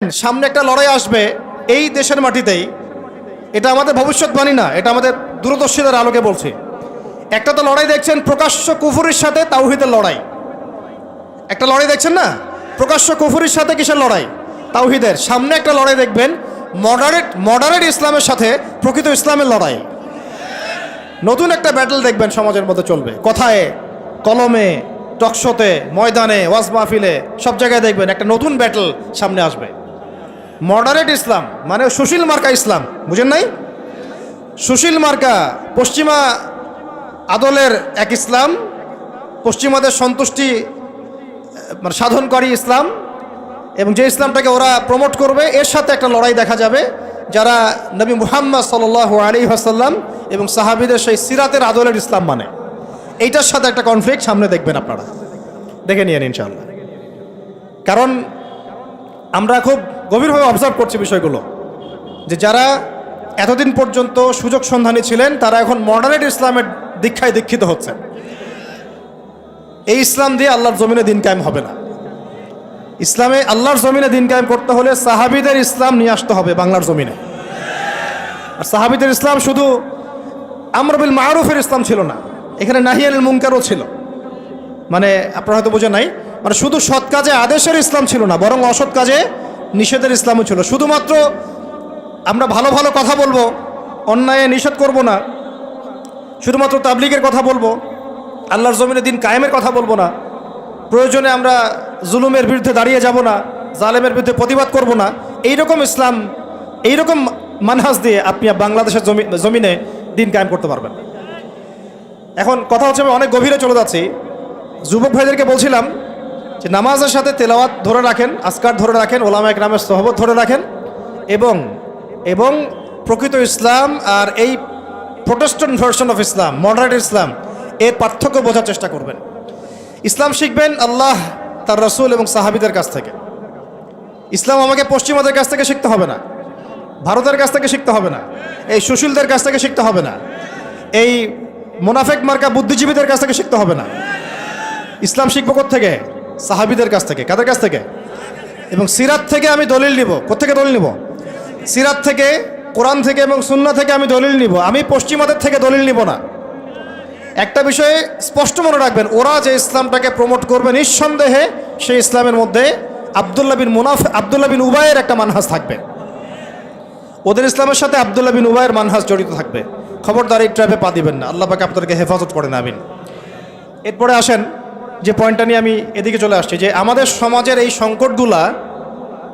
সামনে একটা লড়াই আসবে এই দেশের মাটিতেই। এটা আমাদের ভবিষ্যৎবাণী না, এটা আমাদের দূরদর্শিতার আলোকে বলছি। একটা তো লড়াই দেখছেন প্রকাশ্য কুফুরির সাথে তাওহীদের লড়াই। একটা লড়াই দেখছেন না, প্রকাশ্য কুফুরির সাথে কিসের লড়াই? তাওহীদের। সামনে একটা লড়াই দেখবেন মডারেট ইসলামের সাথে প্রকৃত ইসলামের লড়াই। নতুন একটা ব্যাটল দেখবেন সমাজের মধ্যে চলবে, কথায় কলমে, টকশোতে, ময়দানে, ওয়াজ মাহফিলে, সব জায়গায় দেখবেন একটা নতুন ব্যাটল সামনে আসবে। মডারেট ইসলাম মানে সুশীল মার্কা ইসলাম, বুঝেন নাই? সুশীল মার্কা পশ্চিমা আদলের এক ইসলাম, পশ্চিমাদের সন্তুষ্টি মানে সাধনকারী ইসলাম, এবং যে ইসলামটাকে ওরা প্রমোট করবে এর সাথে একটা লড়াই দেখা যাবে যারা নবী মুহাম্মদ সাল্লাল্লাহু আলাইহি ওয়াসাল্লাম এবং সাহাবীদের সেই সিরাতের আদলের ইসলাম মানে, এইটার সাথে একটা কনফ্লিক্ট সামনে দেখবেন আপনারা, দেখে নিয়েন ইনশাআল্লাহ। কারণ আমরা খুব গভীরভাবে অবজার্ভ করছি বিষয়গুলো, যে যারা এতদিন পর্যন্ত সুযোগ সন্ধানী ছিলেন তারা এখন মডারেট ইসলামের দীক্ষায় দীক্ষিত হচ্ছেন। এই ইসলাম দিয়ে আল্লাহর জমিনে দিন কায়েম হবে না। ইসলামে আল্লাহর জমিনে দিন কায়েম করতে হলে সাহাবীদের ইসলাম নিয়ে আসতে হবে বাংলার জমিনে। আর সাহাবীদের ইসলাম শুধু আমর বিল মারুফের ইসলাম ছিল না, এখানে নাহি আনিল মুনকারও ছিল। মানে আপনারা হয়তো বোঝেন নাই, মানে শুধু সৎ কাজে আদেশের ইসলাম ছিল না, বরং অসৎ কাজে নিষেধের ইসলামও ছিল। শুধুমাত্র আমরা ভালো ভালো কথা বলবো, অন্যায় নিষেধ করব না, শুধুমাত্র তাবলীগের কথা বলবো, আল্লাহর জমিনে দিন কায়েমের কথা বলবো না, প্রয়োজনে আমরা জুলুমের বিরুদ্ধে দাঁড়িয়ে যাব না, জালেমের বিরুদ্ধে প্রতিবাদ করব না, এইরকম ইসলাম, এইরকম মানহাজ দিয়ে আপনি বাংলাদেশের জমিনে দিন কায়েম করতে পারবেন। এখন কথা হচ্ছে, আমি অনেক গভীরে চলে যাচ্ছি। যুবক ভাইদেরকে বলছিলাম যে নামাজের সাথে তেলাওয়াত ধরে রাখেন, আজকার ধরে রাখেন, ওলামা একরামের সোহবত ধরে রাখেন, এবং প্রকৃত ইসলাম আর এই প্রোটেস্ট্যান্ট ভার্সন অফ ইসলাম, মডারেট ইসলাম, এর পার্থক্য বোঝার চেষ্টা করবেন। ইসলাম শিখবেন আল্লাহ, তার রাসূল এবং সাহাবীদের কাছ থেকে। ইসলাম আমাকে পশ্চিমাদের কাছ থেকে শিখতে হবে না, ভারতের কাছ থেকে শিখতে হবে না, এই সুশীলদের কাছ থেকে শিখতে হবে না, এই মুনাফেক মার্কা বুদ্ধিজীবীদের কাছ থেকে শিখতে হবে না। ইসলাম শিখবো কোত্থেকে? সাহাবীদের কাছ থেকে। কাদের কাছ থেকে? এবং সিরাত থেকে আমি দলিল নিব। কোত্থেকে দলিল নিব? সিরাত থেকে, কোরআন থেকে এবং সুন্নাহ থেকে আমি দলিল নিব। আমি পশ্চিমাদের থেকে দলিল নিব না। একটা বিষয়ে স্পষ্ট মনে রাখবেন, ওরা যে ইসলামটাকে প্রমোট করবে নিঃসন্দেহে সেই ইসলামের মধ্যে আব্দুল্লাহ বিন উবাইয়ের একটা মানহাজ থাকবে। ওদের ইসলামের সাথে আব্দুল্লাহ বিন উবাইয়ের মানহাজ জড়িত থাকবে। খবরদার এই ট্র্যাপে পা দিবেন না, আল্লাহ পাক আপনাদেরকে হেফাজত করেন, আমিন। এরপরে আসেন যে পয়েন্টটা নিয়ে আমি এদিকে চলে আসছি, যে আমাদের সমাজের এই সংকটগুলা,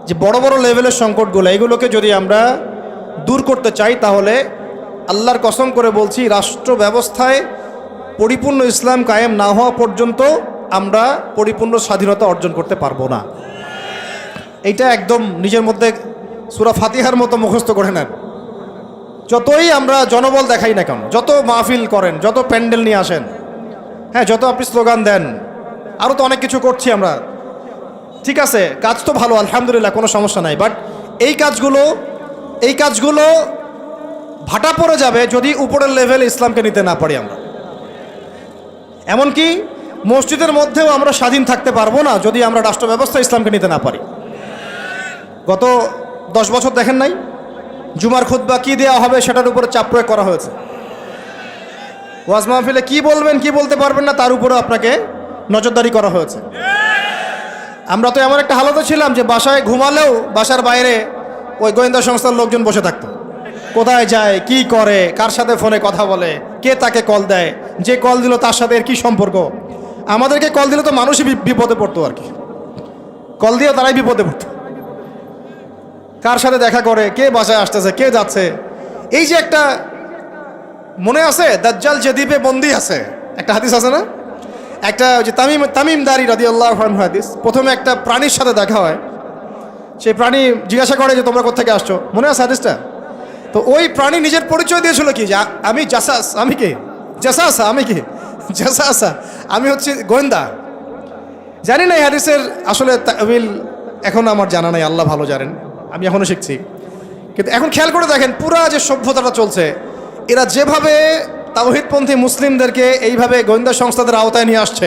যে বড় বড় লেভেলের সংকটগুলো, এগুলোকে যদি আমরা দূর করতে চাই তাহলে আল্লাহর কসম করে বলছি, রাষ্ট্র ব্যবস্থায় পরিপূর্ণ ইসলাম কায়েম না হওয়া পর্যন্ত আমরা পরিপূর্ণ স্বাধীনতা অর্জন করতে পারবো না। এইটা একদম নিজের মধ্যে সূরা ফাতিহার মতো মুখস্থ করে নেন। যতই আমরা জনবল দেখাই না কেন, যত মাহফিল করেন, যত প্যান্ডেল নিয়ে আসেন, হ্যাঁ, যত আপনি স্লোগান দেন, আরও তো অনেক কিছু করছি আমরা, ঠিক আছে, কাজ তো ভালো, আলহামদুলিল্লাহ, কোনো সমস্যা নাই। বাট এই কাজগুলো ভাটা পড়ে যাবে যদি উপরের লেভেলে ইসলামকে নিতে না পারি আমরা। এমনকি মসজিদের মধ্যেও আমরা স্বাধীন থাকতে পারবো না যদি আমরা রাষ্ট্র ব্যবস্থা ইসলামকে নিতে না পারি। গত 10 বছর দেখেন নাই, জুমার খুতবা কি দেওয়া হবে সেটার উপরে চাপ প্রয়োগ করা হয়েছে। ওয়াজ মাহফিলে কি বলবেন কি বলতে পারবেন না তার উপরে আপনাকে নজরদারি করা হয়েছে। আমরা তো এমন একটা হালতে ছিলাম যে বাসায় ঘুমালেও বাসার বাইরে ওই গোয়েন্দা সংস্থার লোকজন বসে থাকতো, কোথায় যায়, কি করে, কার সাথে ফোনে কথা বলে, কে তাকে কল দেয়, যে কল দিল তার সাথে এর কী সম্পর্ক। আমাদেরকে কল দিলে তো মানুষই বিপদে পড়তো আর কি, কল দিয়ে তারাই বিপদে পড়তো, কার সাথে দেখা করে, কে বাসায় আসতেছে, কে যাচ্ছে। এই যে একটা, মনে আছে দাজ্জাল যে দ্বীপে বন্দী আছে, একটা হাদিস আছে না, একটা যে তামিমদারি রাদিয়াল্লাহু আনহু হাদিস, প্রথমে একটা প্রাণীর সাথে দেখা হয়, সেই প্রাণী জিজ্ঞাসা করে যে তোমরা কোত্থেকে আসছো, মনে আছে হাদিসটা? তো ওই প্রাণী নিজের পরিচয় দিয়েছিল কি, যে আমি জাসাস, আমি কি জাসাসা, আমি কি জাসাসা, আমি হচ্ছে গোয়েন্দা। জানি না এই হাদিসের আসলে তাওয়িল এখন আমার জানা নাই, আল্লাহ ভালো জানেন, আমি এখনও শিখছি। কিন্তু এখন খেয়াল করে দেখেন, পুরা যে সভ্যতাটা চলছে, এরা যেভাবে তাওহীদপন্থী মুসলিমদেরকে এইভাবে গোয়েন্দা সংস্থাদের আওতায় নিয়ে আসছে,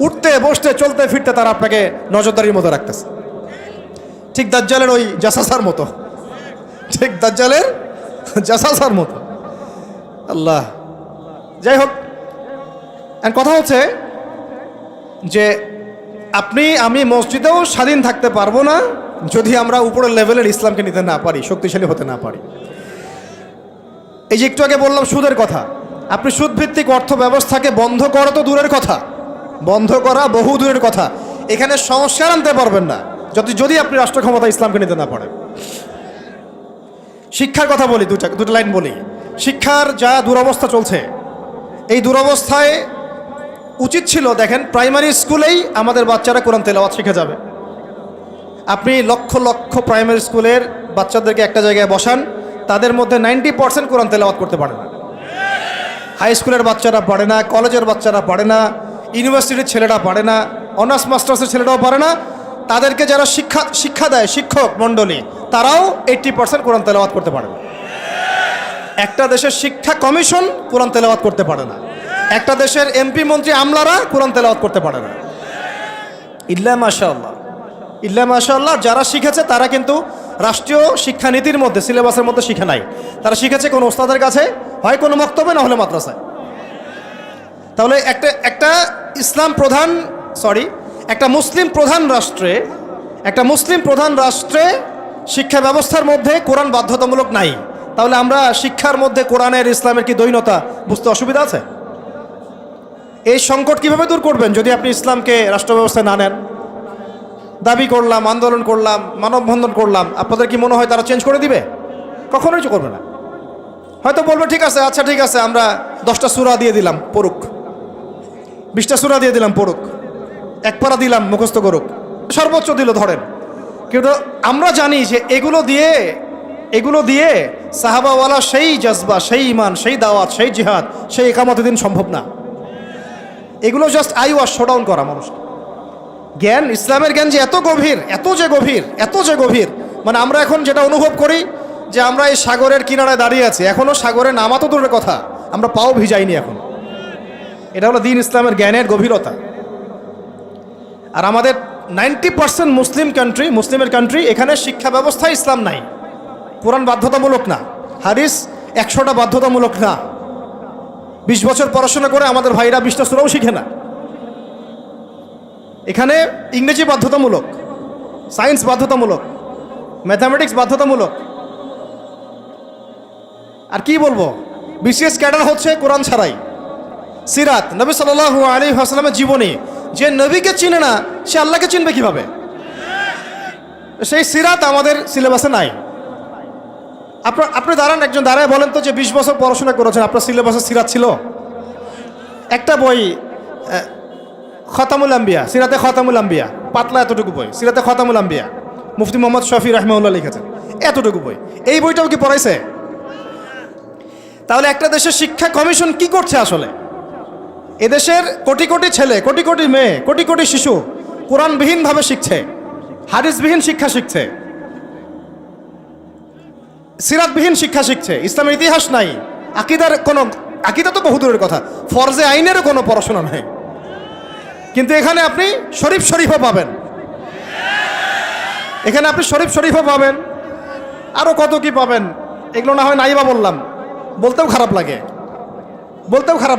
উঠতে বসতে চলতে ফিরতে তারা আপনাকে নজরদারির মতো রাখতেছে। ঠিক দাজ্জালের ওই জাসাসার মতো, ঠিক দাজ্জালের জাসাসার মতো। আল্লাহ, যাই হোক, কথা হচ্ছে যে আপনি আমি মসজিদেও স্বাধীন থাকতে পারবো না যদি আমরা উপরের লেভেলের ইসলামকে নিতে না পারি, শক্তিশালী হতে না পারি। এই যে একটু আগে বললাম সুদের কথা, আপনি সুদভিত্তিক অর্থ ব্যবস্থাকে বন্ধ করা তো দূরের কথা, বন্ধ করা বহু দূরের কথা, এখানে সংস্কার আনতে পারবেন না যদি আপনি রাষ্ট্র ক্ষমতা ইসলামকে নিতে না পারেন। শিক্ষার কথা বলি, দুটো লাইন বলি। শিক্ষার যা দুরবস্থা চলছে, এই দুরবস্থায় উচিত ছিল দেখেন প্রাইমারি স্কুলেই আমাদের বাচ্চারা কোরআন তেলাওয়াত শিখে যাবে। আপনি লক্ষ লক্ষ প্রাইমারি স্কুলের বাচ্চাদেরকে একটা জায়গায় বসান, তাদের মধ্যে 90% কোরআন তেলাওয়াত করতে পারে না। হাই স্কুলের বাচ্চারা পারে না, কলেজের বাচ্চারা পারে না, ইউনিভার্সিটির ছেলেরা পারে না, অনার্স মাস্টার্সের ছেলেরাও পারে না। তাদেরকে যারা শিক্ষা দেয় শিক্ষক মণ্ডলী, তারাও 80% কোরআন তেলাওয়াত করতে পারে না। একটা দেশের শিক্ষা কমিশন কোরআন তেলাওয়াত করতে পারে না। একটা দেশের এমপি মন্ত্রী আমলারা কোরআন তেলাওয়াত করতে পারে না। ইল্লা মাশাআল্লাহ, ইল্লা মাশাআল্লাহ, যারা শিখেছে তারা কিন্তু রাষ্ট্রীয় শিক্ষানীতির মধ্যে সিলেবাসের মধ্যে শিখে নাই। তারা শিখেছে কোনো ওস্তাদের কাছে, হয় কোনো মক্তবে, না হলে মাদ্রাসায়। তাহলে একটা মুসলিম প্রধান রাষ্ট্রে শিক্ষা ব্যবস্থার মধ্যে কোরআন বাধ্যতামূলক নাই। তাহলে আমরা শিক্ষার মধ্যে কোরআনের ইসলামের কি দ্বৈনতা বুঝতে অসুবিধা আছে? এই সংকট কিভাবে দূর করবেন যদি আপনি ইসলামকে রাষ্ট্র ব্যবস্থায় না নেন? দাবি করলাম, আন্দোলন করলাম, মানববন্ধন করলাম, আপনাদের কি মনে হয় তারা চেঞ্জ করে দিবে? কখনোই করবে না। হয়তো বলবে ঠিক আছে, আচ্ছা ঠিক আছে, আমরা 10টা সূরা দিয়ে দিলাম পড়ুক, 20টা সূরা দিয়ে দিলাম পড়ুক, এক পারা দিলাম মুখস্থ করুক, সর্বোচ্চ দিল ধরেন। কিন্তু আমরা জানি যে এগুলো দিয়ে সাহাবাওয়ালা সেই জজবা, সেই ইমান, সেই দাওয়াত, সেই জিহাদ, সেই একামতের দিন সম্ভব না। এগুলো জাস্ট আইওয়াশ শোডাউন করা মানুষকে। জ্ঞান, ইসলামের জ্ঞান যে এত গভীর, মানে আমরা এখন যেটা অনুভব করি যে আমরা এই সাগরের কিনারায় দাঁড়িয়ে আছি, এখনও সাগরে নামা তো দূরের কথা, আমরা পাও ভিজাইনি এখন। এটা হলো দ্বীন ইসলামের জ্ঞানের গভীরতা। আর আমাদের 90% মুসলিমের কান্ট্রি, এখানে শিক্ষা ব্যবস্থায় ইসলাম নাই। কোরআন বাধ্যতামূলক না, হাদিস 100টা বাধ্যতামূলক না। 20 বছর পড়াশোনা করে আমাদের ভাইরা 20টা সূরাও শিখে না। এখানে ইংরেজি বাধ্যতামূলক, সায়েন্স বাধ্যতামূলক, ম্যাথামেটিক্স বাধ্যতামূলক। আর কি বলবো, বিসিএস ক্যাডার হচ্ছে কোরআন ছাড়াই। সিরাত, নবী সাল্লাল্লাহু আলাইহি ওয়াসাল্লামের জীবনী, যে নবীকে চিনে না সে আল্লাহকে চিনবে কিভাবে? সেই সিরাত আমাদের সিলেবাসে নাই। আপনি দাঁড়ান, একজন দাঁড়ায় বলেন তো যে 20 বছর পড়াশোনা করেছেন, আপনার সিলেবাসে সিরাত ছিল? একটা বই খতামুল আম্বিয়া, সিরাতে খতামুল আম্বিয়া, পাতলা এতটুকু বই, সিরাতে খতামুল আম্বিয়া, মুফতি মোহাম্মদ শফি রাহমাহুল্লাহ লিখেছেন, এতটুকু বই। এই বইটাও কি পড়াইছে? তাহলে একটা দেশের শিক্ষা কমিশন কি করছে আসলে? এদেশের কোটি কোটি ছেলে, কোটি কোটি মেয়ে, কোটি কোটি শিশু কোরআনবিহীনভাবে শিখছে, হাদিসবিহীন শিক্ষা শিখছে, সিরাতবিহীন শিক্ষা শিখছে, ইসলামের ইতিহাস নাই, আকিদা তো বহুদূরের কথা, ফরজে আইনেরও কোনো পড়াশোনা নাই। কিন্তু এখানে আপনি শরীফও পাবেন, আরো কত কি পাবেন, এগুলো না হয় নাইবা বললাম, বলতেও খারাপ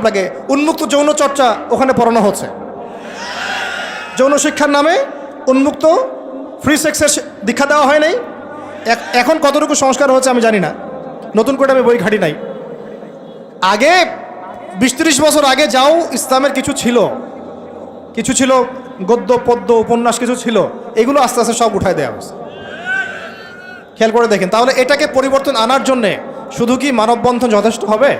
লাগে। উন্মুক্ত যৌন চর্চা ওখানে পড়ানো হচ্ছে, যৌন শিক্ষার নামে উন্মুক্ত ফ্রি সেক্সের দীক্ষা দেওয়া হয় নাই। এখন কতটুকু সংস্কার হচ্ছে আমি জানি না, নতুন করে আমি বই ঘাঁটি নাই। আগে 20-30 বছর আগে যাও ইসলামের কিছু ছিল, গদ্য পদ্য উপন্যাস কিছু ছিল, এগুলো আস্তে আস্তে সব উঠায় দেওয়া হয়েছে। খেয়াল করে দেখেন। তাহলে এটাকে পরিবর্তন আনার জন্যে শুধু কি মানববন্ধন যথেষ্ট হবে?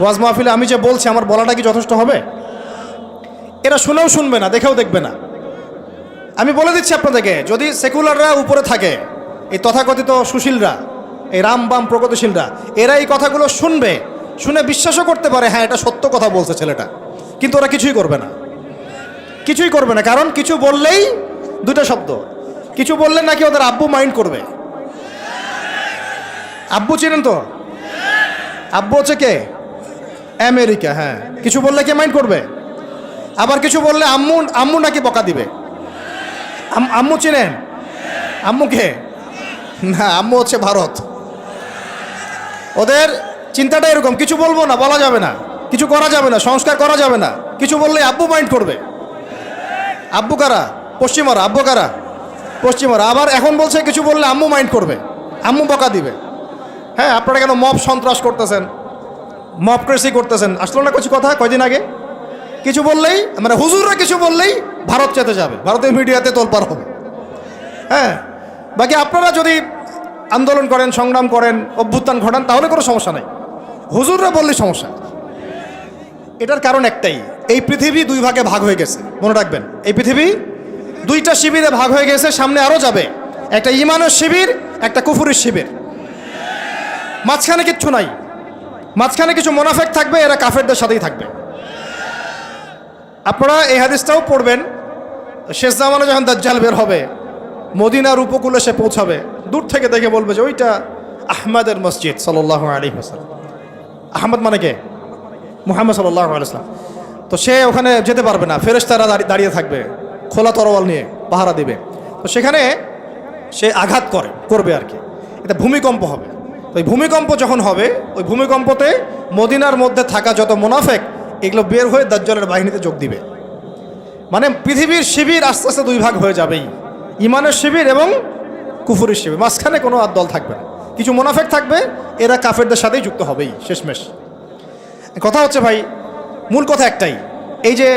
ওয়াজ মাহফিলে আমি যে বলছি আমার বলাটা কি যথেষ্ট হবে? এরা শুনেও শুনবে না, দেখেও দেখবে না। আমি বলে দিচ্ছি আপনাদেরকে, যদি সেকুলাররা উপরে থাকে, এই তথাকথিত সুশীলরা, এই রাম বাম প্রগতিশীলরা, এরা এই কথাগুলো শুনে বিশ্বাসও করতে পারে, হ্যাঁ এটা সত্য কথা বলছে ছেলেটা, কিন্তু ওরা কিছুই করবে না। কারণ কিছু বললেই দুটো শব্দ, কিছু বললে নাকি ওদের আব্বু মাইন্ড করবে। আব্বু চিনেন তো? আব্বু হচ্ছে কে? আমেরিকা। হ্যাঁ, কিছু বললে কে মাইন্ড করবে? আবার কিছু বললে আম্মু নাকি বকা দিবে। আম্মু চিনেন? আম্মুকে? না, আম্মু হচ্ছে ভারত। ওদের চিন্তাটা এরকম, কিছু বলবো না, বলা যাবে না, কিছু করা যাবে না, সংস্কার করা যাবে না, কিছু বললে আব্বু মাইন্ড করবে। আব্বু কারা? পশ্চিমারা। আব্বু কারা? পশ্চিমারা। আবার এখন বলছে কিছু বললে আম্মু মাইন্ড করবে, আম্মু বকা দিবে। হ্যাঁ, আপনারা কেন মব সন্ত্রাস করতেছেন, মবক্রেসি করতেছেন? আসলো না কিছু কথা কয়দিন আগে? কিছু বললেই, মানে হুজুররা কিছু বললেই ভারত চেতে যাবে, ভারতের মিডিয়াতে তোলপাড় হবে। হ্যাঁ, বাকি আপনারা যদি আন্দোলন করেন, সংগ্রাম করেন, অভ্যুত্থান ঘটান, তাহলে কোনো সমস্যা নাই। হুজুররা বললে সমস্যা। এটার কারণ একটাই, এই পৃথিবী দুই ভাগে ভাগ হয়ে গেছে। মনে রাখবেন, এই পৃথিবী দুইটা শিবিরে ভাগ হয়ে গেছে, সামনে আরও যাবে। একটা ঈমানের শিবির, একটা কুফুরের শিবির। মাঝখানে কিচ্ছু নাই, মাঝখানে কিছু মুনাফিক থাকবে, এরা কাফেরদের সাথেই থাকবে। আপনারা এই হাদিসটাও পড়বেন, শেষ জামানে যখন দাজ্জাল বের হবে, মদিনার উপকূলে সে পৌঁছাবে, দূর থেকে দেখে বলবে যে ওইটা আহমদের মসজিদ সাল্লাল্লাহু আলাইহি ওয়াসাল্লাম। আহমদ মানে কে? মুহাম্মদ সাল্লাল্লাহু আলাইহি ওয়াসাল্লাম। তো সে ওখানে যেতে পারবে না, ফেরেশতারা দাঁড়িয়ে থাকবে খোলা তরোয়াল নিয়ে, পাহারা দিবে। তো সেখানে সে আঘাত করবে আর কি, এটা ভূমিকম্প হবে। তো এই ভূমিকম্প যখন হবে, ওই ভূমিকম্পতে মদিনার মধ্যে থাকা যত মুনাফিক, এগুলো বের হয়ে দাজ্জালের বাহিনীতে যোগ দিবে। মানে পৃথিবীর শিবির আস্তে আস্তে দুই ভাগ হয়ে যাবেই, ঈমানের শিবির এবং কুফুরের শিবির। মাঝখানে কোনো আর দল থাকবে না, কিছু মুনাফিক থাকবে, এরা কাফেরদের সাথেই যুক্ত হবেই শেষমেশ। কথা হচ্ছে ভাই, মূল কথা একটাই, এই যে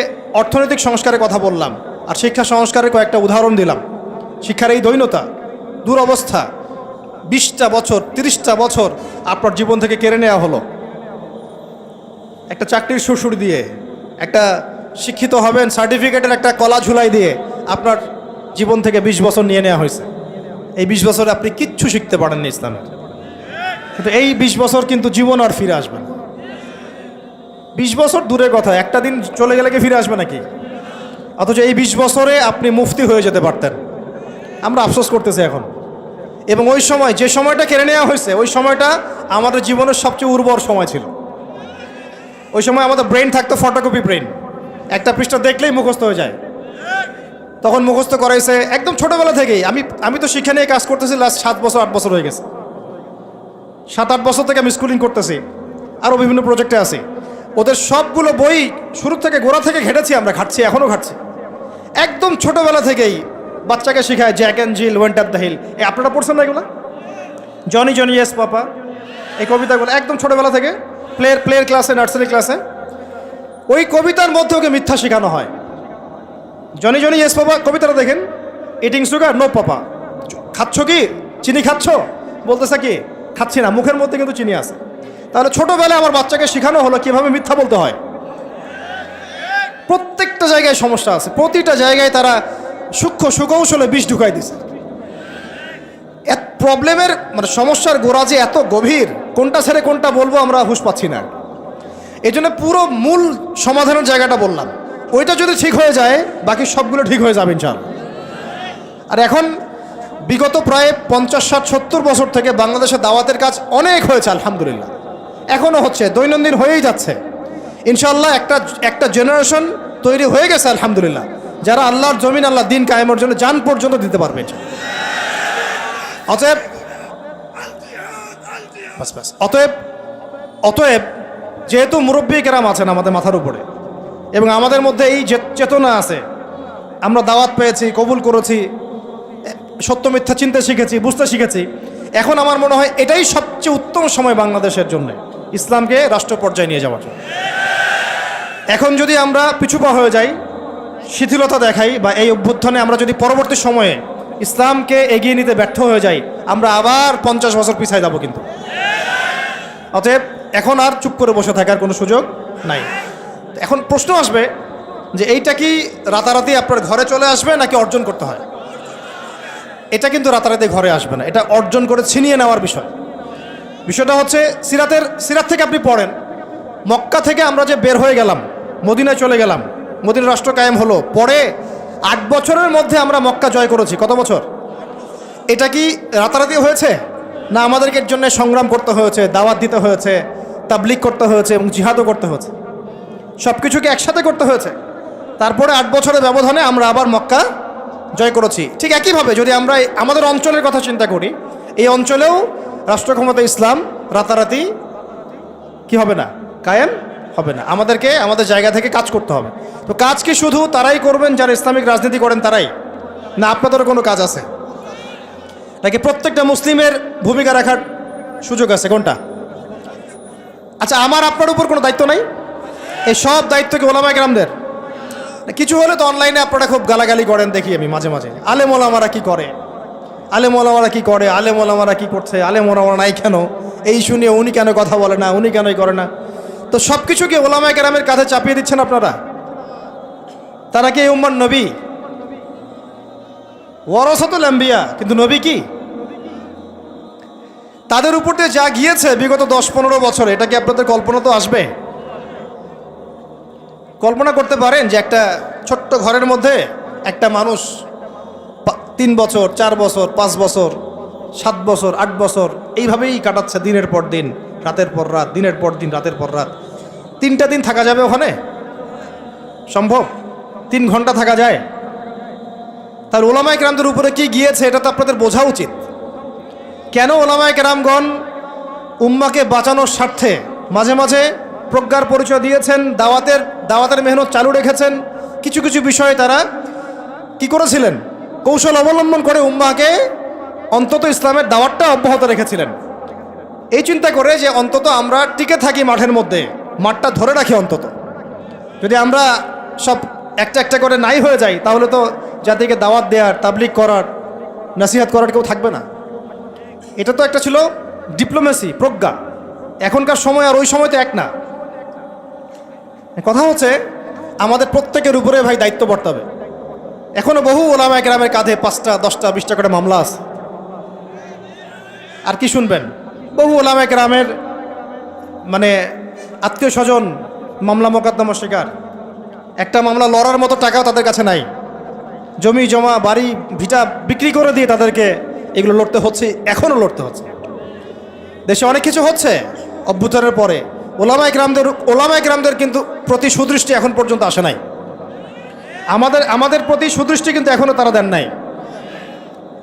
অর্থনৈতিক সংস্কারের কথা বললাম আর শিক্ষা সংস্কারের কয়েকটা উদাহরণ দিলাম। শিক্ষার এই দৈন্যতা, দুরবস্থা, 20টা বছর 30টা বছর আপনার জীবন থেকে কেড়ে নেওয়া হলো একটা চাকরির সুরসুর দিয়ে, একটা শিক্ষিত হবেন সার্টিফিকেটের একটা কলা ঝুলাই দিয়ে আপনার জীবন থেকে 20 বছর নিয়ে নেওয়া হয়েছে। এই 20 বছরে আপনি কিচ্ছু শিখতে পারেননি ইসলামের। কিন্তু এই 20 বছর কিন্তু জীবন আর ফিরে আসবে না। 20 বছর দূরের কথা, একটা দিন চলে গেলে কি ফিরে আসবে নাকি? অথচ এই 20 বছরে আপনি মুফতি হয়ে যেতে পারতেন। আমরা আফসোস করতেছি এখন। এবং ওই সময়, যে সময়টা কেড়ে নেওয়া হয়েছে, ওই সময়টা আমাদের জীবনের সবচেয়ে উর্বর সময় ছিল। ওই সময় আমাদের ব্রেন থাকতো ফটোকপি ব্রেন, একটা পৃষ্ঠা দেখলেই মুখস্থ হয়ে যায়। তখন মুখস্থ করাইছে একদম ছোটোবেলা থেকেই। আমি তো শিক্ষা নিয়ে কাজ করতেছি লাস্ট 7 বছর 8 বছর হয়ে গেছে। 7-8 বছর থেকে আমি স্কুলিং করতেছি, আরও বিভিন্ন প্রজেক্টে আছি। ওদের সবগুলো বই শুরু থেকে গোড়া থেকে ঘেটেছি, আমরা ঘাটছি, এখনও ঘাটছি। একদম ছোটোবেলা থেকেই বাচ্চাকে শেখায় Jack and Jill went up the hill. আপনারা পড়ছেন না এগুলো? জনি জনি ইয়েস পাপা, এই কবিতাগুলো একদম ছোটোবেলা থেকে প্লেয়ার ক্লাসে, নার্সারি ক্লাসে ওই কবিতার মধ্যে ওকে মিথ্যা শেখানো হয়। জনি জনি ইয়েস পাপা কবিতাটা দেখেন, ইটিং সুগার নো পাপা, খাচ্ছ কি চিনি খাচ্ছ? বলতেছে কি খাচ্ছি না, মুখের মধ্যে কিন্তু চিনি আছে। তাহলে ছোটোবেলায় আমার বাচ্চাকে শেখানো হলো কীভাবে মিথ্যা বলতে হয়। প্রত্যেকটা জায়গায় সমস্যা আছে, প্রতিটা জায়গায় তারা সূক্ষ্ম সুকৌশলে বিষ ঢুকাই দিছে। প্রবলেমের মানে সমস্যার গোড়া যে এত গভীর, কোনটা ছেড়ে কোনটা বলবো আমরা হুঁশ পাচ্ছি না। এই জন্য পুরো মূল সমাধানের জায়গাটা বললাম, ওইটা যদি ঠিক হয়ে যায় বাকি সবগুলো ঠিক হয়ে যাবে ইনশাআল্লাহ। আর এখন বিগত প্রায় 50, 60, 70 বছর থেকে বাংলাদেশের দাওয়াতের কাজ অনেক হয়েছে আলহামদুলিল্লাহ, এখনও হচ্ছে, দৈনন্দিন হয়েই যাচ্ছে ইনশাআল্লাহ। একটা জেনারেশন তৈরি হয়ে গেছে আলহামদুলিল্লাহ, যারা আল্লাহর জমিন, আল্লাহ দিন কায়েমের জন্য জান পর্যন্ত দিতে পারবে। অতএব যেহেতু মুরব্বী কেরাম আছেন আমাদের মাথার উপরে এবং আমাদের মধ্যে এই চেতনা আছে, আমরা দাওয়াত পেয়েছি, কবুল করেছি, সত্য মিথ্যা চিনতে শিখেছি, বুঝতে শিখেছি, এখন আমার মনে হয় এটাই সবচেয়ে উত্তম সময় বাংলাদেশের জন্য ইসলামকে রাষ্ট্র পর্যায়ে নিয়ে যাওয়ার জন্য। এখন যদি আমরা পিছুপা হয়ে যাই, শিথিলতা দেখাই, বা এই অভ্যুত্থানে আমরা যদি পরবর্তী সময়ে ইসলামকে এগিয়ে নিতে ব্যর্থ হয়ে যাই, আমরা আবার 50 বছর পিছায় যাব কিন্তু। অতএব এখন আর চুপ করে বসে থাকার কোনো সুযোগ নাই। এখন প্রশ্ন আসবে যে এইটা কি রাতারাতি আপনার ঘরে চলে আসবে নাকি অর্জন করতে হয়? এটা কিন্তু রাতারাতি ঘরে আসবে না, এটা অর্জন করে ছিনিয়ে নেওয়ার বিষয়। বিষয়টা হচ্ছে সিরাত থেকে আপনি পড়েন, মক্কা থেকে আমরা যে বের হয়ে গেলাম, মদিনায় চলে গেলাম, মদিনা রাষ্ট্র কায়েম হলো, পরে 8 বছরের মধ্যে আমরা মক্কা জয় করেছি। কত বছর? এটা কি রাতারাতি হয়েছে না আমাদেরকে এর জন্য সংগ্রাম করতে হয়েছে, দাওয়াত দিতে হয়েছে, তাবলিগ করতে হয়েছে এবং জিহাদও করতে হয়েছে, সব কিছুকে একসাথে করতে হয়েছে। তারপরে 8 বছরের ব্যবধানে আমরা আবার মক্কা জয় করেছি। ঠিক একইভাবে যদি আমরা আমাদের অঞ্চলের কথা চিন্তা করি, এই অঞ্চলেও রাষ্ট্র ক্ষমতা ইসলাম রাতারাতি কি হবে না, কায়েম হবে না। আমাদেরকে আমাদের জায়গা থেকে কাজ করতে হবে। তো কাজ কি শুধু তারাই করবেন যারা ইসলামিক রাজনীতি করেন তারাই, না আপনাদেরও কোনো কাজ আছে নাকি প্রত্যেকটা মুসলিমের ভূমিকা রাখার সুযোগ আছে? কোনটা? আচ্ছা, আমার আপনার উপর কোনো দায়িত্ব নাই? এই সব দায়িত্ব কি ওলামায়ে কেরামদের? কিছু হলে তো অনলাইনে আপনারা খুব গালাগালি করেন, দেখি আমি মাঝে মাঝে, আলেম ওলামারা কি করে, আলেম ওলামারা কি করে, আলেম ওলামারা কি করছে, আলেম ওলামারা নাই কেন, এই শুনিয়ে উনি কেন কথা বলে না, উনি কেনই করে না। তো সব কিছু কি ওলামায়ে কেরামের কাঁধে চাপিয়ে দিচ্ছেন আপনারা? তারা কি এই উম্মার নবী? ওয়ারাসাতুল আম্বিয়া, কিন্তু নবী কি? তাদের উপর দিয়ে যা গিয়েছে বিগত 10-15 বছরে, এটা কি আপনাদের কল্পনা তো আসবে? কল্পনা করতে পারেন যে একটা ছোট্ট ঘরের মধ্যে একটা মানুষ 3 বছর, 4 বছর, 5 বছর, 7 বছর, 8 বছর এইভাবেই কাটাচ্ছে, দিনের পর দিন, রাতের পর রাত, দিনের পর দিন, রাতের পর রাত। 3টা দিন থাকা যাবে ওখানে? সম্ভব? 3 ঘন্টা থাকা যায়? তার ওলামায়ে কেরামদের উপরে কি গিয়েছে এটা তো আপনাদের বোঝা উচিত। কেন ওলামায়ে কেরামগণ উম্মাকে বাঁচানোর স্বার্থে মাঝে মাঝে প্রজ্ঞার পরিচয় দিয়েছেন, দাওয়াতের মেহনত চালু রেখেছেন। কিছু কিছু বিষয়ে তারা কি করেছিলেন, কৌশল অবলম্বন করে উম্মাকে অন্তত ইসলামের দাওয়াতটা অব্যাহত রেখেছিলেন, এই চিন্তা করে যে অন্তত আমরা টিকে থাকি মাঠের মধ্যে, মাঠটা ধরে রাখি। অন্তত যদি আমরা সব একটা একটা করে নাই হয়ে যাই, তাহলে তো জাতিকে দাওয়াত দেওয়ার, তাবলিগ করার, নসিহত করার কেউ থাকবে না। এটা তো একটা ছিল ডিপ্লোমেসি, প্রজ্ঞা। এখনকার সময় আর ওই সময় তো এক না। কথা হচ্ছে আমাদের প্রত্যেকের উপরে ভাই দায়িত্ব বর্তাবে। এখনো বহু ওলামায়ে কেরামের কাঁধে 5টা, 10টা, 20টা করে মামলা আছে। আর কি শুনবেন? বহু ওলামায়ে কেরামের মানে আত্মীয় স্বজন মামলা মোকদ্দমা শিকার। একটা মামলা লড়ার মতো টাকাও তাদের কাছে নাই। জমি জমা, বাড়ি ভিটা বিক্রি করে দিয়ে তাদেরকে এগুলো লড়তে হচ্ছে, এখনও লড়তে হচ্ছে। দেশে অনেক কিছু হচ্ছে অভ্যুত্থানের পরে, ওলামায়ে কেরামদের কিন্তু প্রতি সুদৃষ্টি এখন পর্যন্ত আসে নাই। আমাদের প্রতি সুদৃষ্টি কিন্তু এখনও তারা দেন নাই।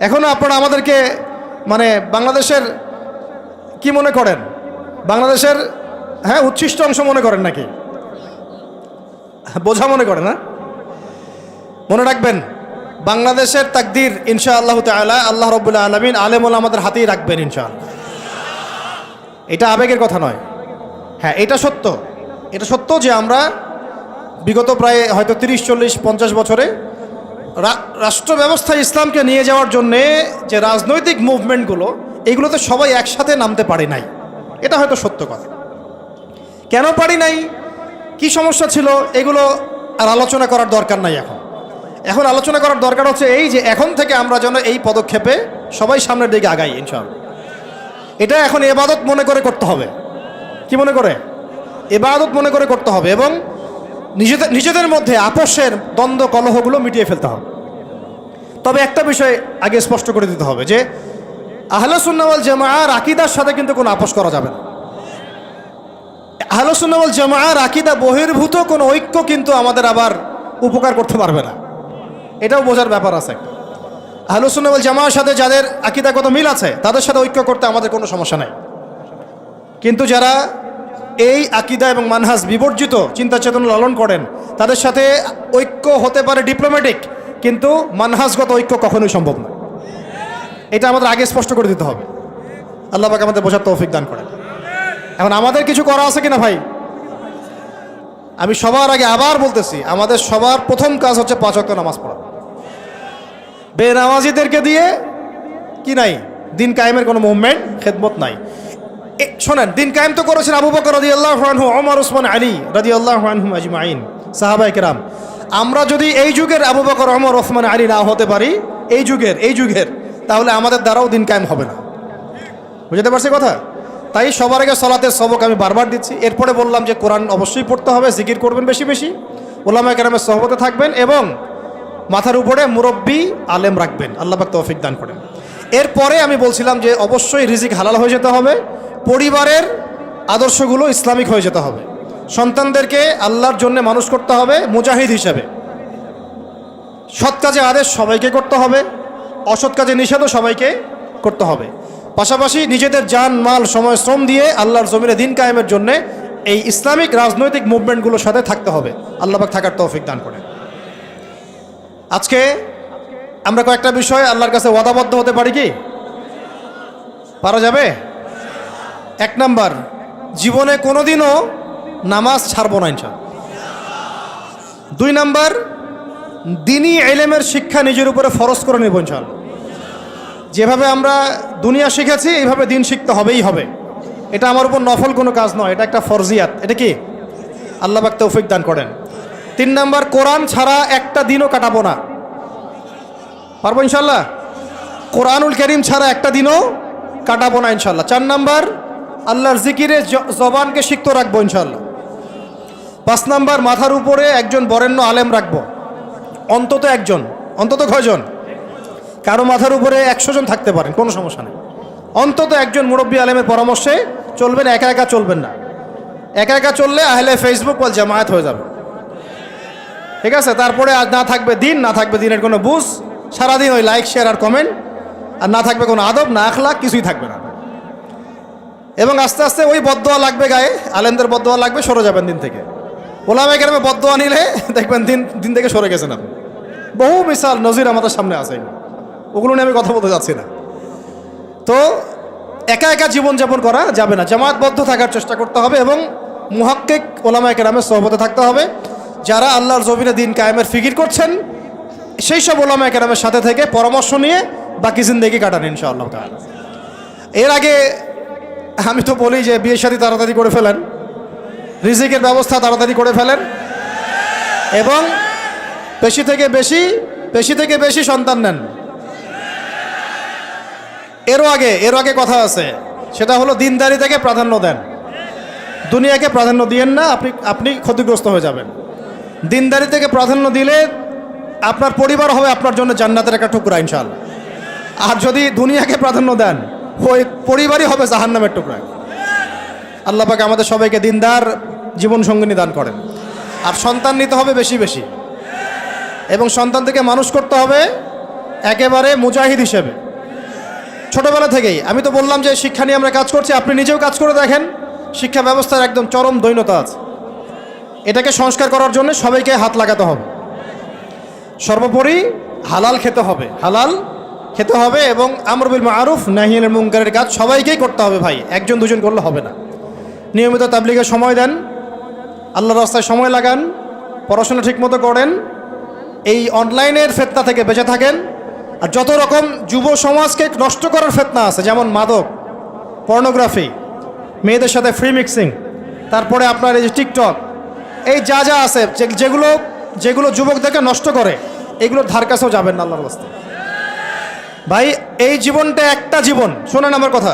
এখনও আপনারা আমাদেরকে মানে বাংলাদেশের কি মনে করেন? বাংলাদেশের উচ্ছিষ্ট অংশ মনে করেন নাকি? বোঝা মনে করেন না? মনে রাখবেন, বাংলাদেশের তাকদীর ইনশাআল্লাহ তাআলা আল্লাহ রাব্বুল আলামিন আলেম ওলামাদের হাতেই রাখবেন ইনশাআল্লাহ। এটা আবেগের কথা নয়। হ্যাঁ, এটা সত্য। এটা সত্য যে আমরা বিগত প্রায় হয়তো 30, 40, 50 বছরে রাষ্ট্র ব্যবস্থায় ইসলামকে নিয়ে যাওয়ার জন্যে যে রাজনৈতিক মুভমেন্টগুলো, এইগুলোতে সবাই একসাথে নামতে পারি নাই। এটা হয়তো সত্য কথা। কেন পারি নাই, কি সমস্যা ছিল, এগুলো আর আলোচনা করার দরকার নাই। এখন আলোচনা করার দরকার হচ্ছে এই যে এখন থেকে আমরা যেন এই পদক্ষেপে সবাই সামনের দিকে আগাই ইনশাআল্লাহ। এটা এখন ইবাদত মনে করে করতে হবে। কি মনে করে? ইবাদত মনে করে করতে হবে। এবং নিজেদের মধ্যে আপোষের দ্বন্দ্ব কলহগুলো মিটিয়ে ফেলতে হবে। তবে একটা বিষয় আগে স্পষ্ট করে দিতে হবে যে আহলে সুন্নাহ ওয়াল জামাআর আকীদার সাথে কিন্তু কোনো আপোষ করা যাবে না। আহলে সুন্নাহ ওয়াল জামাআর আকীদা বহির্ভূত কোনো ঐক্য কিন্তু আমাদের আবার উপকার করতে পারবে না। এটাও বোঝার ব্যাপার আছে। আহলে সুন্নাহ ওয়াল জামাআর সাথে যাদের আকীদাগত মিল আছে তাদের সাথে ঐক্য করতে আমাদের কোনো সমস্যা নাই। কিন্তু যারা এই আকীদা এবং মানহাজ বিবর্জিত চিন্তা চেতনা লালন করেন, তাদের সাথে ঐক্য হতে পারে ডিপ্লোম্যাটিক, কিন্তু মানহাজগত ঐক্য কখনোই সম্ভব না। এটা আমাদের আগে স্পষ্ট করে দিতে হবে। আল্লাহ পাক আমাদের বোঝার তৌফিক দান করেন। এখন আমাদের কিছু করা আছে কিনা ভাই? আমি সবার আগে আবার বলতেছি, আমাদের সবার প্রথম কাজ হচ্ছে 5 ওয়াক্ত নামাজ পড়া। বেনামাজিদেরকে দিয়ে কি নাই, দিন কায়েমের কোনো মুভমেন্ট, খেদমত নাই। শোনেন, দিন কায়েম তো করেছেন আবু বকর রাদিয়াল্লাহু আনহু, ওমর, ওসমান, আলী রাদিয়াল্লাহু আনহুম আজমাইন, সাহাবায়ে কেরাম। আমরা যদি এই যুগের আবু বকর, ওমর, ওসমান, আলী না হতে পারি, এই যুগের, তাহলে আমাদের দ্বারাও দিন কায়েম হবে না। বুঝতে পারছি কথা? তাই সবার আগে সালাতের সবক আমি বারবার দিচ্ছি। এরপরে বললাম যে কোরআন অবশ্যই পড়তে হবে, জিকির করবেন বেশি বেশি, ওলামায়ে কেরামের সহবতে থাকবেন এবং মাথার উপরে মুরব্বী আলেম রাখবেন। আল্লাহ পাক তৌফিক দান করেন। এরপরে আমি বলছিলাম যে অবশ্যই রিজিক হালাল হয়ে যেতে হবে, পরিবারের আদর্শগুলো ইসলামিক হয়ে যেতে হবে, সন্তানদেরকে আল্লাহর জন্য মানুষ করতে হবে মুজাহিদ হিসাবে। সৎ কাজে আদেশ সবাইকে করতে হবে, অসৎ কাজে নিষেধও সবাইকে করতে হবে। পাশাপাশি নিজেদের জান মাল সময় শ্রম দিয়ে আল্লাহর জমিনে দিন কায়েমের জন্য এই ইসলামিক রাজনৈতিক মুভমেন্টগুলোর সাথে থাকতে হবে। আল্লাহ পাক থাকার তৌফিক দান করেন। আজকে আমরা কয়েকটা বিষয়ে আল্লাহর কাছে ওয়াদাবদ্ধ হতে পারি কি? পারা যাবে? 1 নাম্বার, জীবনে কোনোদিনও নামাজ ছাড়বো না ইনশাআল্লাহ। 2 নাম্বার, দ্বীনি ইলমের শিক্ষা নিজের উপরে ফরজ করে নেব ইনশাআল্লাহ। যেভাবে আমরা দুনিয়া শিখেছি এইভাবে দিন শিখতে হবেই হবে। এটা আমার উপর নফল কোনো কাজ নয়, এটা একটা ফরজিয়াত। এটা কি? আল্লাহ পাক তৌফিক দান করেন। 3 নাম্বার, কোরআন ছাড়া একটা দিনও কাটাবো না। পারবো ইনশাআল্লাহ? কোরআনুল কারীম ছাড়া একটা দিনও কাটাবো না ইনশাআল্লাহ। 4 নাম্বার, আল্লাহর জিকিরে জবানকে সিক্ত রাখবো ইনশাআল্লাহ। 5 নাম্বার, মাথার উপরে একজন বরেণ্য আলেম রাখবো, অন্তত একজন। অন্তত কয়জন? কারো মাথার উপরে 100 জন থাকতে পারেন, কোনো সমস্যা নেই। অন্তত একজন মুরব্বী আলেমের পরামর্শে চলবেন, একা একা চলবেন না। একা একা চললে আহলে ফেসবুক ওয়াল জামায়াত হয়ে যাবে, ঠিক আছে? তারপরে আজ না থাকবে দিন, না থাকবে দিনের কোনো বুঝ, সারাদিন ওই লাইক শেয়ার আর কমেন্ট, আর না থাকবে কোনো আদব, না আখলাক, কিছুই থাকবে না। এবং আস্তে আস্তে ওই বদদোয়া লাগবে গায়ে, আলেমদের বদদোয়া লাগবে, সরে যাবেন দিন থেকে। ওলামায়ে কেরামের বদদোয়া নিলে দেখবেন দিন থেকে সরে গেছেন আপনি। বহু মিসাল নজির আমাদের সামনে আছে, ওগুলো নিয়ে আমি কথা বলতে যাচ্ছি না। তো একা একা জীবনযাপন করা যাবে না, জামায়াতবদ্ধ থাকার চেষ্টা করতে হবে এবং মুহাক্কিক ওলামায়ে কেরামের সোহবতে থাকতে হবে। যারা আল্লাহর জমিনে দিন কায়েমের ফিকির করছেন সেই সব ওলামায়ে কেরামের সাথে থেকে পরামর্শ নিয়ে বাকি জিন্দেগি কাটান ইনশাআল্লাহ তাআলা। এর আগে আমি তো বলি যে বিয়ে শাদী তাড়াতাড়ি করে ফেলেন, রিজিকের ব্যবস্থা তাড়াতাড়ি করে ফেলেন এবং বেশি থেকে বেশি সন্তান নেন। এরও আগে কথা আছে, সেটা হলো দিনদারি থেকে প্রাধান্য দেন, দুনিয়াকে প্রাধান্য দিয়েন না, আপনি ক্ষতিগ্রস্ত হয়ে যাবেন। দিনদারি থেকে প্রাধান্য দিলে আপনার পরিবার হবে আপনার জন্য জান্নাতের একটা টুকরা ইনশাআল্লাহ। আর যদি দুনিয়াকে প্রাধান্য দেন, ওই পরিবারই হবে জাহান্নামের টুকরা। আল্লাহ পাক আমাদের সবাইকে দিনদার জীবন সঙ্গিনী দান করেন। আর সন্তান নিতে হবে বেশি বেশি, এবং সন্তান থেকে মানুষ করতে হবে একেবারে মুজাহিদ হিসেবে ছোটবেলা থেকেই। আমি তো বললাম যে শিক্ষা নিয়ে আমরা কাজ করছি, আপনি নিজেও কাজ করে দেখেন। শিক্ষা ব্যবস্থার একদম চরম দৈন্যতা আছে, এটাকে সংস্কার করার জন্য সবাইকে হাত লাগাতে হবে। সর্বোপরি হালাল খেতে হবে এবং আমর বিল মারুফ নাহি আনিল মুনকারের কাজ সবাইকেই করতে হবে ভাই, একজন দুজন করলে হবে না। নিয়মিত তাবলীগে সময় দেন, আল্লাহর রাস্তায় সময় লাগান, পড়াশোনা ঠিকমতো করেন, এই অনলাইনের ফিতনা থেকে বেঁচে থাকেন। আর যত রকম যুব সমাজকে নষ্ট করার ফিতনা আছে, যেমন মাদক, পর্নোগ্রাফি, মেয়েদের সাথে ফ্রি মিক্সিং, তারপরে আপনার এই যে টিকটক, এই যা আছে যেগুলো যুবকদেরকে নষ্ট করে, এগুলোর ধার কাছেও যাবেন না আল্লাহর রাস্তায়। ভাই এই জীবনটা একটা জীবন, শোনেন আমার কথা,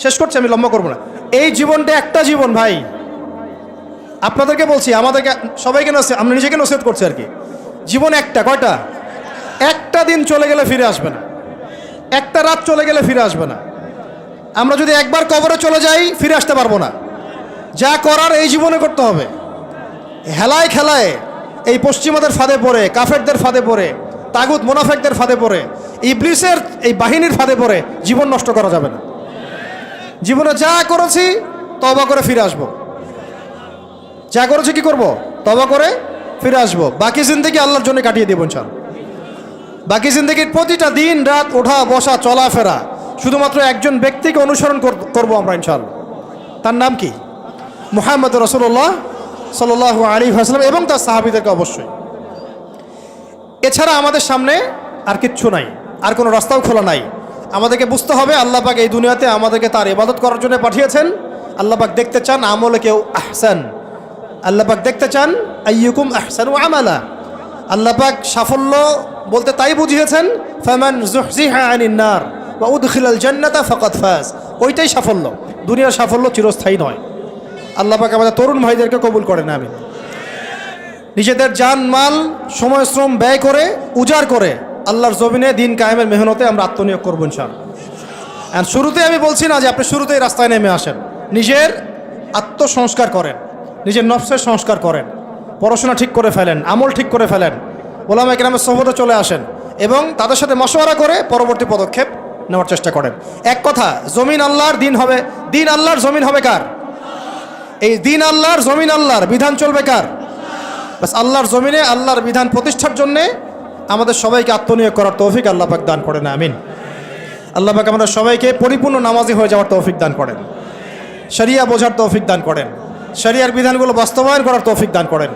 শেষ করছি, আমি লম্বা করবো না। এই জীবনটা একটা জীবন ভাই, আপনাদেরকে বলছি, আমাদেরকে সবাইকে আমরা নিজেকে নসিহত করছি আর কি। জীবন একটা, কয়টা? একটা দিন চলে গেলে ফিরে আসবে না, একটা রাত চলে গেলে ফিরে আসবে না। আমরা যদি একবার কবরে চলে যাই ফিরে আসতে পারবো না। যা করার এই জীবনে করতে হবে। হেলায় খেলায় এই পশ্চিমাদের ফাঁদে পড়ে, কাফেরদের ফাঁদে পড়ে, তাগুত মুনাফিকদের ফাঁদে পড়ে, ইবলিসের এই বাহিনীর ফাঁদে পড়ে জীবন নষ্ট করা যাবে না। জীবনে যা করেছি তওবা করে ফিরে আসবো, যা করেছি কি করব? তওবা করে ফিরে আসবো। বাকি জিন্দেগি আল্লাহর জন্য কাটিয়ে দেব ইনশাআল্লাহ। বাকি জিন্দেগির প্রতিটা দিন রাত, ওঠা বসা চলাফেরা শুধুমাত্র একজন ব্যক্তিকে অনুসরণ করবো আমরা ইনশাআল্লাহ। তার নাম কি? মুহাম্মদ রাসূলুল্লাহ সাল্লাল্লাহু আলাইহি ওয়াসাল্লাম এবং তার সাহাবীদেরকে অবশ্যই। এছাড়া আমাদের সামনে আর কিচ্ছু নাই, আর কোনো রাস্তাও খোলা নাই। আমাদেরকে বুঝতে হবে আল্লাহ পাক এই দুনিয়াতে আমাদেরকে তার ইবাদত করার জন্য পাঠিয়েছেন। আল্লাহ পাক দেখতে চান আমলে কেউ আহসান, আল্লাহ পাক দেখতে চান আইয়ুকুম আহসানু আমালা। আল্লাহ পাক সাফল্য বলতে তাই বুঝিয়েছেন, ফামান যুহজিহা আনিন নার ওয়া উদখিলাল জান্নাতা ফাকাদ ফাজ। ওইটাই সাফল্য, দুনিয়ার সাফল্য চিরস্থায়ী নয়। আল্লাহ পাক আমাদের তরুণ ভাইদেরকে কবুল করেন, আমিন। নিজেদের জান মাল সময় শ্রম ব্যয় করে উজাড় করে আল্লাহর জমিনে দিন কায়েমের মেহনতে আমরা আত্মনিয়োগ করবো ইনশাআল্লাহ। আর শুরুতে আমি বলছি না যে আপনি শুরুতেই রাস্তায় নেমে আসেন, নিজের আত্মসংস্কার করেন, নিজের নফসের সংস্কার করেন, পড়াশোনা ঠিক করে ফেলেন, আমল ঠিক করে ফেলেন, ওলামা একরামের সোহবতে চলে আসেন এবং তাদের সাথে মশওয়ারা করে পরবর্তী পদক্ষেপ নেওয়ার চেষ্টা করেন। এক কথা, জমিন আল্লাহর, দিন হবে, দিন আল্লাহর, জমিন হবে কার? এই দিন আল্লাহর, জমিন আল্লাহর, বিধান চলবে কার? বাস আল্লাহর জমিনে আল্লাহর বিধান প্রতিষ্ঠার জন্যে আমাদের সবাইকে আত্মনিয়োগ করার তৌফিক আল্লাহ পাক দান করেন, আমিন। আল্লাহ পাক আমাদের সবাইকে পরিপূর্ণ নামাজি হয়ে যাওয়ার তৌফিক দান করেন, শরিয়া বোঝার তৌফিক দান করেন, শরিয়ার বিধানগুলো বাস্তবায়ন করার তৌফিক দান করেন।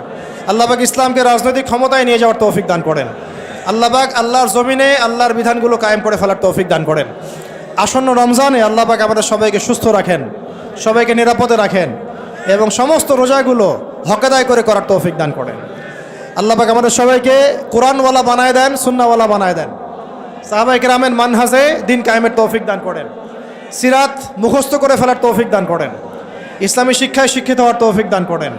আল্লাহ পাক ইসলামকে রাজনৈতিক ক্ষমতায় নিয়ে যাওয়ার তৌফিক দান করেন। আল্লাহ পাক আল্লাহর জমিনে আল্লাহর বিধানগুলো কায়েম করে ফেলার তৌফিক দান করেন। আসন্ন রমজানে আল্লাহ পাক আমাদের সবাইকে সুস্থ রাখেন, সবাইকে নিরাপদে রাখেন এবং সমস্ত রোজাগুলো হকেদায় করে করার তৌফিক দান করেন। আল্লাহ পাক আমাদের সবাইকে কোরআনওয়ালা বানায় দেন, সুন্নাহওয়ালা বানায় দেন। সাহাবায়ে কেরামের মানহাজে দিন কায়েমের তৌফিক দান করেন। সিরাত মুখস্থ করে ফেলার তৌফিক দান করেন। ইসলামী শিক্ষায় শিক্ষিত হওয়ার তৌফিক দান করেন।